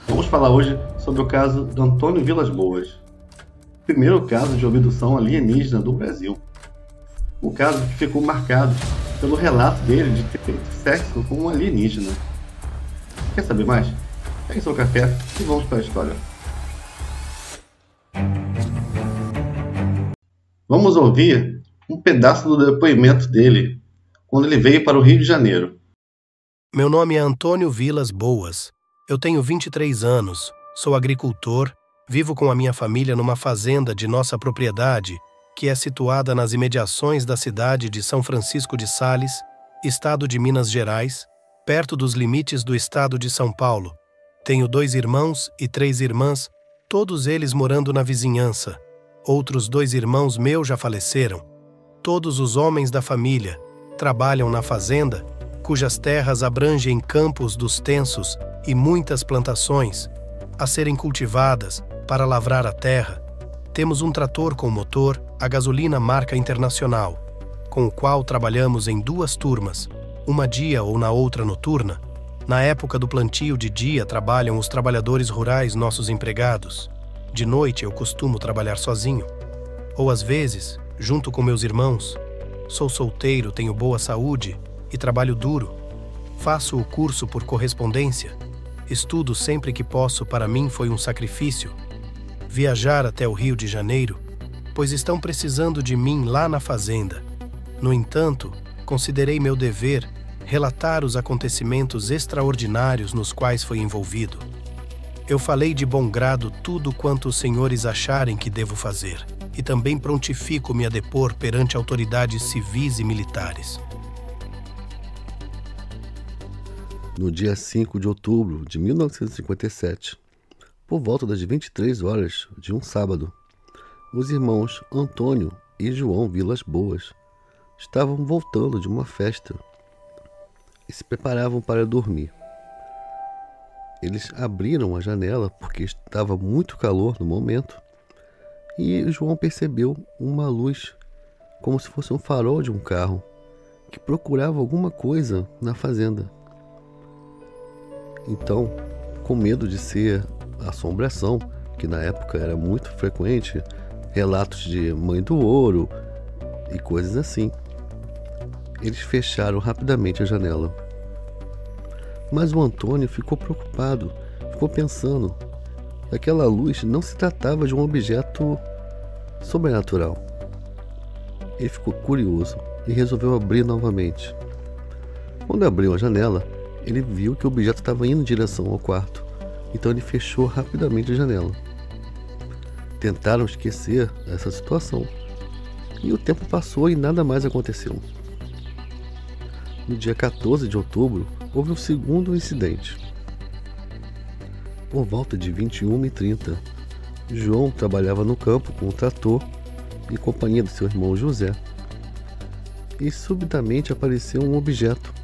Vamos falar hoje sobre o caso de Antônio Vilas Boas, primeiro caso de abdução alienígena do Brasil. O caso que ficou marcado pelo relato dele de ter feito sexo com um alienígena. Quer saber mais? Pegue seu café e vamos para a história. Vamos ouvir um pedaço do depoimento dele quando ele veio para o Rio de Janeiro. Meu nome é Antônio Vilas Boas. Eu tenho 23 anos, sou agricultor, vivo com a minha família numa fazenda de nossa propriedade, que é situada nas imediações da cidade de São Francisco de Sales, estado de Minas Gerais, perto dos limites do estado de São Paulo. Tenho 2 irmãos e 3 irmãs, todos eles morando na vizinhança. Outros 2 irmãos meus já faleceram. Todos os homens da família trabalham na fazenda, cujas terras abrangem campos dos tensos e muitas plantações a serem cultivadas para lavrar a terra. Temos um trator com motor a gasolina marca internacional, com o qual trabalhamos em 2 turmas, uma dia ou na outra noturna. Na época do plantio de dia trabalham os trabalhadores rurais, nossos empregados. De noite eu costumo trabalhar sozinho, ou às vezes, junto com meus irmãos. Sou solteiro, tenho boa saúde e trabalho duro. Faço o curso por correspondência. Estudo sempre que posso, para mim foi um sacrifício. Viajar até o Rio de Janeiro, pois estão precisando de mim lá na fazenda. No entanto, considerei meu dever relatar os acontecimentos extraordinários nos quais fui envolvido. Eu falei de bom grado tudo quanto os senhores acharem que devo fazer, e também prontifico-me a depor perante autoridades civis e militares. No dia 5 de outubro de 1957, por volta das 23 horas de um sábado, os irmãos Antônio e João Vilas Boas estavam voltando de uma festa e se preparavam para dormir. Eles abriram a janela porque estava muito calor no momento e João percebeu uma luz, como se fosse um farol de um carro, que procurava alguma coisa na fazenda. Então, com medo de ser assombração, que na época era muito frequente, relatos de mãe do ouro e coisas assim, eles fecharam rapidamente a janela. Mas o Antônio ficou preocupado, ficou pensando que aquela luz não se tratava de um objeto sobrenatural. Ele ficou curioso e resolveu abrir novamente. Quando abriu a janela, ele viu que o objeto estava indo em direção ao quarto, então ele fechou rapidamente a janela. Tentaram esquecer essa situação, e o tempo passou e nada mais aconteceu. No dia 14 de outubro, houve um segundo incidente. Por volta de 21h30, João trabalhava no campo com o trator em companhia do seu irmão José, e subitamente apareceu um objeto,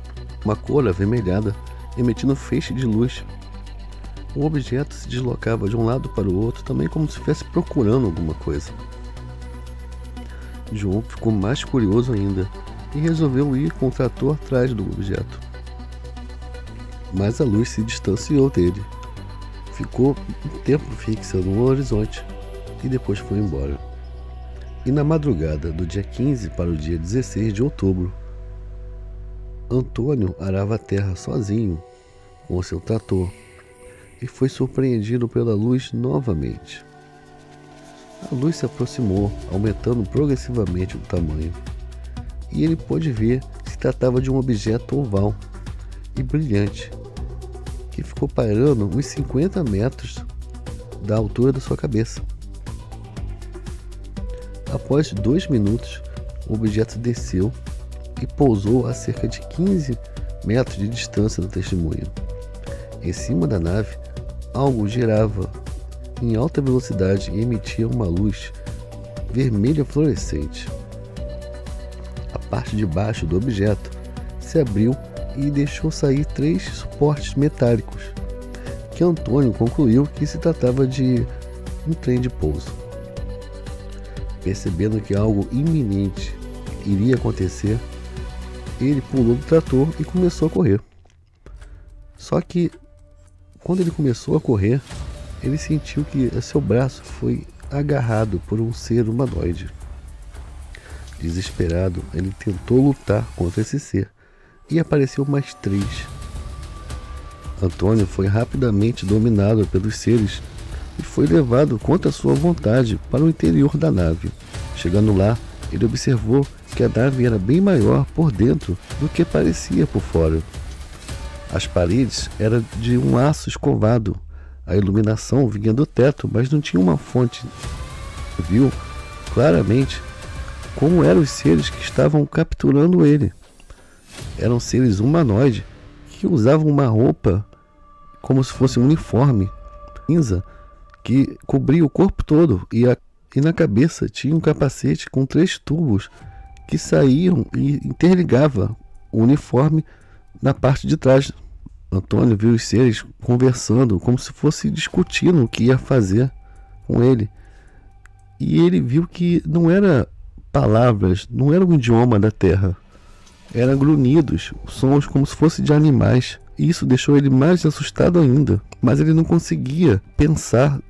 uma cor avermelhada, emitindo um feixe de luz. O objeto se deslocava de um lado para o outro, também como se estivesse procurando alguma coisa. João ficou mais curioso ainda e resolveu ir com o trator atrás do objeto. Mas a luz se distanciou dele. Ficou um tempo fixa no horizonte e depois foi embora. E na madrugada do dia 15 para o dia 16 de outubro, Antônio arava a terra sozinho com o seu trator e foi surpreendido pela luz novamente. A luz se aproximou, aumentando progressivamente o tamanho, e ele pôde ver que se tratava de um objeto oval e brilhante, que ficou pairando uns 50 metros da altura da sua cabeça. Após 2 minutos, o objeto desceu e pousou a cerca de 15 metros de distância do testemunho. Em cima da nave, algo girava em alta velocidade e emitia uma luz vermelha fluorescente. A parte de baixo do objeto se abriu e deixou sair 3 suportes metálicos, que Antônio concluiu que se tratava de um trem de pouso. Percebendo que algo iminente iria acontecer, ele pulou do trator e começou a correr. Só que Quando ele começou a correr, ele sentiu que seu braço foi agarrado por um ser humanoide. Desesperado, ele tentou lutar contra esse ser e apareceu mais 3. Antônio foi rapidamente dominado pelos seres e foi levado contra sua vontade para o interior da nave. Chegando lá, ele observou que a nave era bem maior por dentro do que parecia por fora. As paredes eram de um aço escovado. A iluminação vinha do teto, mas não tinha uma fonte. Viu claramente como eram os seres que estavam capturando ele. Eram seres humanoides que usavam uma roupa como se fosse um uniforme cinza que cobria o corpo todo e na cabeça tinha um capacete com 3 tubos que saíam e interligava o uniforme na parte de trás. Antônio viu os seres conversando como se fosse discutindo o que ia fazer com ele. E ele viu que não era palavras, não era um idioma da terra. Eram grunhidos, sons como se fossem de animais. E isso deixou ele mais assustado ainda. Mas ele não conseguia pensar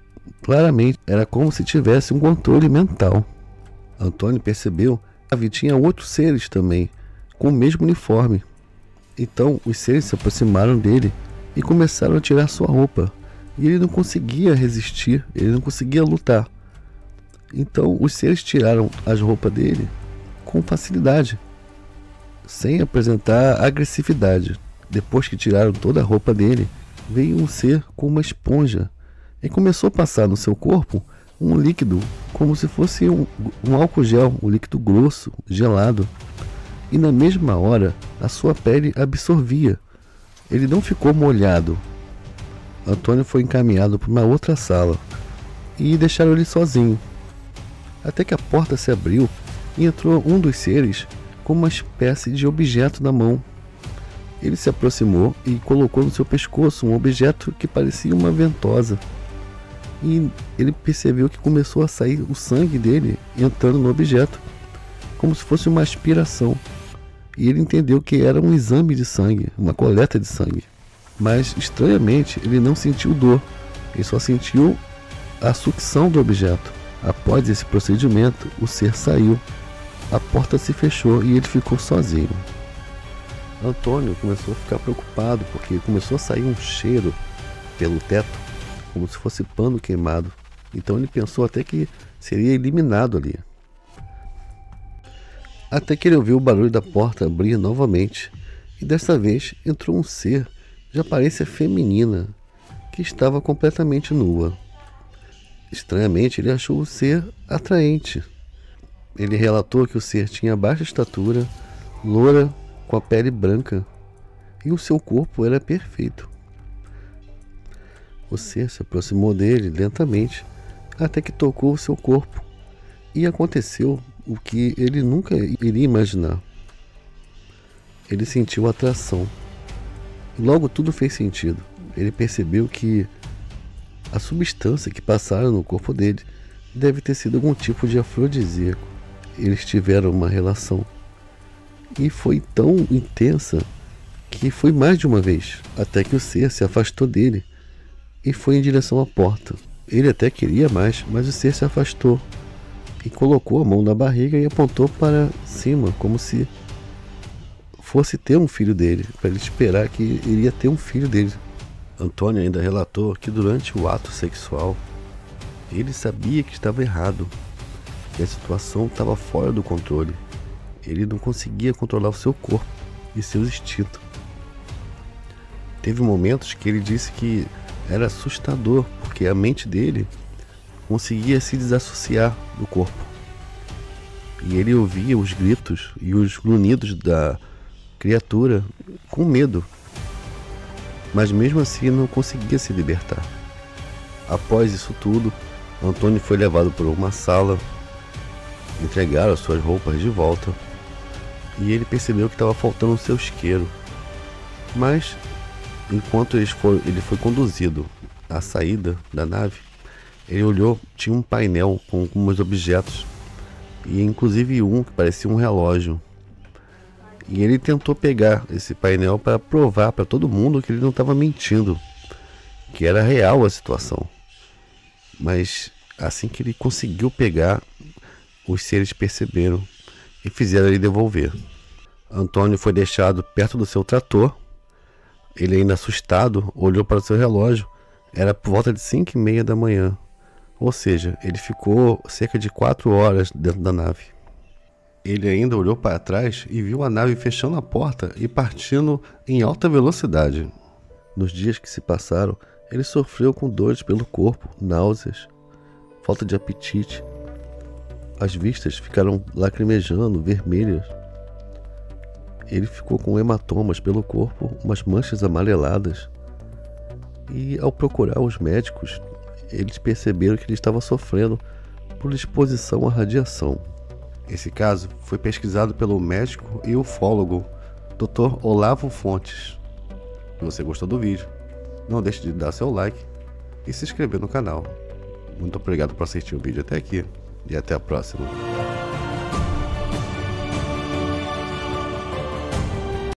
claramente. Era como se tivesse um controle mental. Antônio percebeu que tinha outros seres também, com o mesmo uniforme. Então os seres se aproximaram dele e começaram a tirar sua roupa. E ele não conseguia resistir, ele não conseguia lutar. Então os seres tiraram as roupas dele com facilidade, sem apresentar agressividade. Depois que tiraram toda a roupa dele, veio um ser com uma esponja e começou a passar no seu corpo um líquido, como se fosse um álcool gel, um líquido grosso, gelado. E na mesma hora, a sua pele absorvia. Ele não ficou molhado. Antônio foi encaminhado para uma outra sala e deixaram ele sozinho. Até que a porta se abriu e entrou um dos seres com uma espécie de objeto na mão. Ele se aproximou e colocou no seu pescoço um objeto que parecia uma ventosa. E ele percebeu que começou a sair o sangue dele entrando no objeto, como se fosse uma aspiração. E ele entendeu que era um exame de sangue, uma coleta de sangue. Mas, estranhamente, ele não sentiu dor. Ele só sentiu a sucção do objeto. Após esse procedimento, o ser saiu. A porta se fechou e ele ficou sozinho. Antônio começou a ficar preocupado porque começou a sair um cheiro pelo teto, como se fosse pano queimado. Então ele pensou até que seria eliminado ali. Até que ele ouviu o barulho da porta abrir novamente. E desta vez entrou um ser de aparência feminina, que estava completamente nua. Estranhamente, ele achou o ser atraente. Ele relatou que o ser tinha baixa estatura, loura, com a pele branca, e o seu corpo era perfeito. O ser se aproximou dele lentamente, até que tocou o seu corpo, e aconteceu o que ele nunca iria imaginar. Ele sentiu atração. Logo tudo fez sentido. Ele percebeu que a substância que passaram no corpo dele deve ter sido algum tipo de afrodisíaco. Eles tiveram uma relação e foi tão intensa que foi mais de uma vez, até que o ser se afastou dele e foi em direção à porta. Ele até queria mais, mas o ser se afastou e colocou a mão na barriga e apontou para cima, como se fosse ter um filho dele, para ele esperar que iria ter um filho dele. Antônio ainda relatou que durante o ato sexual, ele sabia que estava errado, que a situação estava fora do controle. Ele não conseguia controlar o seu corpo e seus instintos. Teve momentos que ele disse que era assustador, porque a mente dele conseguia se desassociar do corpo. E ele ouvia os gritos e os grunhidos da criatura com medo. Mas mesmo assim não conseguia se libertar. Após isso tudo, Antônio foi levado para uma sala, entregaram as suas roupas de volta e ele percebeu que estava faltando o seu isqueiro. Mas enquanto ele foi conduzido à saída da nave, ele olhou, tinha um painel com alguns objetos e inclusive um que parecia um relógio. E ele tentou pegar esse painel para provar para todo mundo que ele não estava mentindo, que era real a situação. Mas assim que ele conseguiu pegar, os seres perceberam e fizeram ele devolver. Antônio foi deixado perto do seu trator. Ele, ainda assustado, olhou para o seu relógio. Era por volta de 5h30 da manhã. Ou seja, ele ficou cerca de 4 horas dentro da nave. Ele ainda olhou para trás e viu a nave fechando a porta e partindo em alta velocidade. Nos dias que se passaram, ele sofreu com dores pelo corpo, náuseas, falta de apetite. As vistas ficaram lacrimejando, vermelhas. Ele ficou com hematomas pelo corpo, umas manchas amareladas. E ao procurar os médicos, eles perceberam que ele estava sofrendo por exposição à radiação. Esse caso foi pesquisado pelo médico e ufólogo Dr. Olavo Fontes. Se você gostou do vídeo, não deixe de dar seu like e se inscrever no canal. Muito obrigado por assistir o vídeo até aqui e até a próxima.